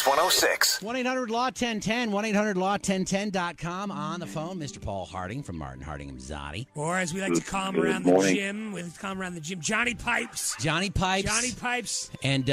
PYX 106. 1-800-LAW-1010, 1-800-LAW-1010.com. On the phone, Mr. Paul Harding from Martin Harding and Mazzotti. Or as we like to call him around the gym, Johnny Pipes. Johnny Pipes. And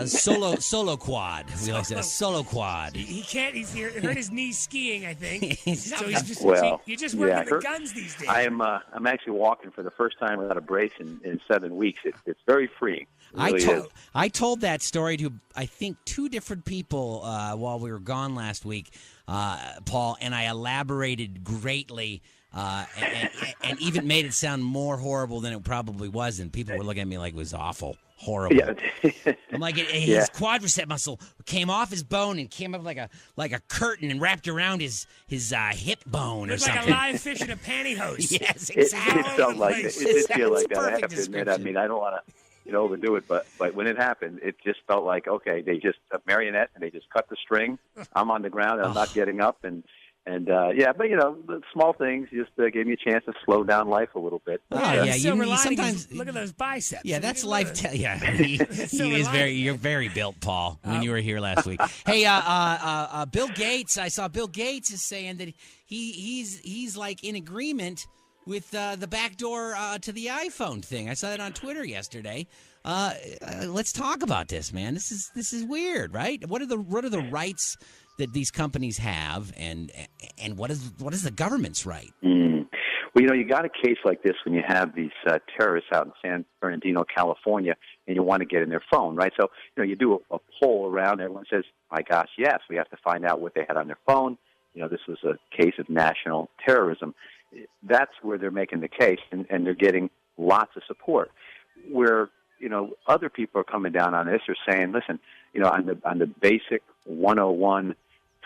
solo quad. We like to say solo quad. He can't. He's hurt his knees skiing, I think. So he's just you're just working the guns these days. I'm actually walking for the first time without a brace in 7 weeks. It's very freeing. I told that story to, I think, 2 different people while we were gone last week, Paul, and I elaborated greatly and even made it sound more horrible than it probably was, and people were looking at me like it was awful. Horrible. Yeah. I'm like, his quadricep muscle came off his bone and came up like a curtain and wrapped around his hip bone or something. Like a live fish in a pantyhose. Yes, exactly. It felt like it did feel like that. I have to admit. I mean, I don't want to overdo it, but when it happened, it just felt like, okay, they just a marionette and they just cut the string. I'm on the ground and I'm not getting up, but the small things just gave me a chance to slow down life a little bit. You sometimes look at those biceps. Yeah, that's life. He is you're very built, Paul. When you were here last week. Hey, Bill Gates. I saw Bill Gates is saying that he's like in agreement with the backdoor to the iPhone thing. I saw that on Twitter yesterday. Let's talk about this, man. This is weird, right? What are the rights that these companies have, and what is the government's right? Well, you got a case like this when you have these terrorists out in San Bernardino, California, and you want to get in their phone, right? So, you do a poll around. Everyone says, my gosh, yes, we have to find out what they had on their phone. This was a case of national terrorism. That's where they're making the case, and they're getting lots of support. Where, other people are coming down on this or saying, listen, on the basic 101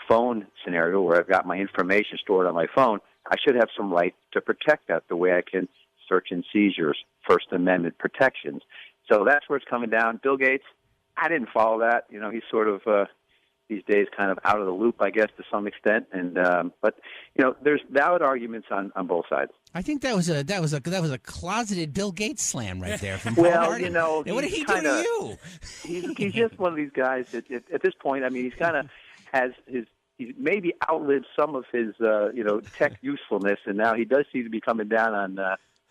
phone scenario where I've got my information stored on my phone, I should have some right to protect that the way I can search and seizures, First Amendment protections. So that's where it's coming down. Bill Gates, I didn't follow that. He's sort of these days kind of out of the loop, I guess, to some extent. And but there's valid arguments on both sides. I think that was a closeted Bill Gates slam right there from Paul Harding. What did he do to you? He's just one of these guys that at this point, I mean, he's kind of has he's maybe outlived some of his tech usefulness, and now he does seem to be coming down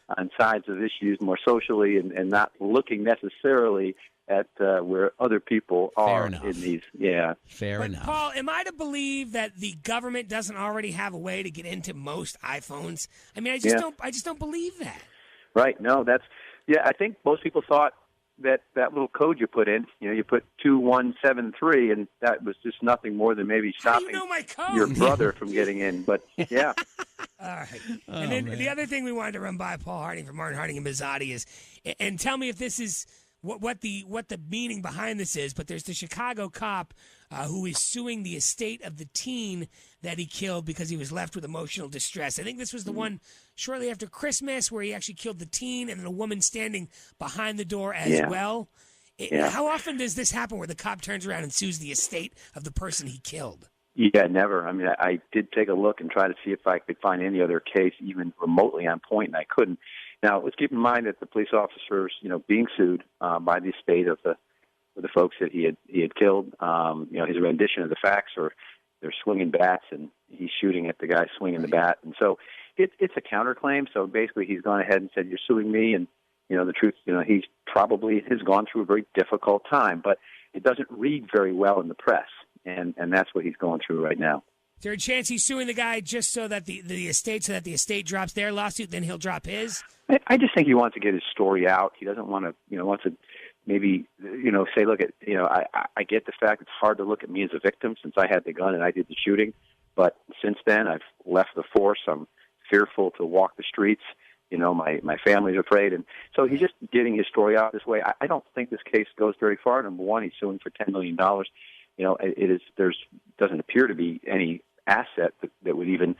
on sides of issues more socially and not looking necessarily at where other people are in these. Yeah. Fair enough. Paul, am I to believe that the government doesn't already have a way to get into most iPhones? I mean, I just don't believe that. Right. No, I think most people thought that little code you put in, you put 2173, and that was just nothing more than maybe stopping my code? Your brother from getting in. But yeah. All right. And then the other thing we wanted to run by Paul Harding from Martin Harding and Mazzotti is, and tell me if this is what the meaning behind this is, but there's the Chicago cop who is suing the estate of the teen that he killed because he was left with emotional distress. I think this was the one shortly after Christmas where he actually killed the teen and then a woman standing behind the door as well. How often does this happen where the cop turns around and sues the estate of the person he killed? Yeah, never. I mean, I did take a look and try to see if I could find any other case even remotely on point, and I couldn't. Now, let's keep in mind that the police officers, being sued by the estate of the folks that he had killed, his rendition of the facts, or they're swinging bats and he's shooting at the guy swinging the bat, and so it's a counterclaim. So basically, he's gone ahead and said, "You're suing me," and the truth, he's probably has gone through a very difficult time, but it doesn't read very well in the press, and that's what he's going through right now. Is there a chance he's suing the guy just so that the estate drops their lawsuit, then he'll drop his? I just think he wants to get his story out. He doesn't want to, wants to maybe, say, look, I get the fact it's hard to look at me as a victim since I had the gun and I did the shooting. But since then, I've left the force. I'm fearful to walk the streets. My family's afraid. And so he's just getting his story out this way. I don't think this case goes very far. Number one, he's suing for $10 million. Doesn't appear to be any asset that would even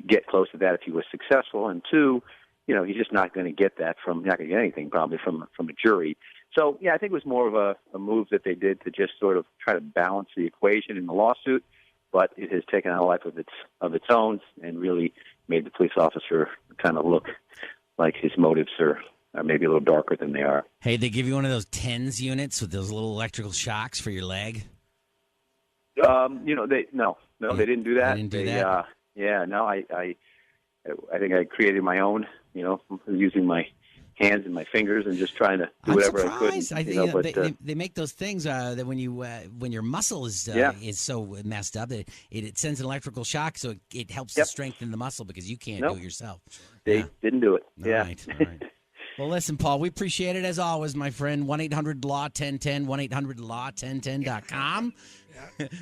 get close to that if he was successful. And two, he's just not going to get that not going to get anything probably from a jury. So, I think it was more of a move that they did to just sort of try to balance the equation in the lawsuit, but it has taken on a life of its own and really made the police officer kind of look like his motives are maybe a little darker than they are. Hey, they give you one of those TENS units with those little electrical shocks for your leg? They didn't do that. They didn't do that? I think I created my own, using my hands and my fingers and just trying to do whatever I could. I think they make those things that when your muscle is so messed up that it sends an electrical shock, so it helps to strengthen the muscle because you can't do it yourself. They didn't do it. All right. Well, listen, Paul, we appreciate it as always, my friend. 1-800-LAW-1010, 1-800-LAW-1010.com.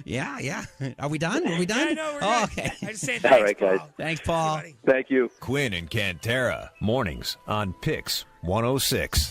Yeah. Are we done? Yeah, no, we're good. Okay. I just say thanks, All right, guys. Paul. Thanks, Paul. Thank you. Quinn and Cantara, mornings on PYX 106.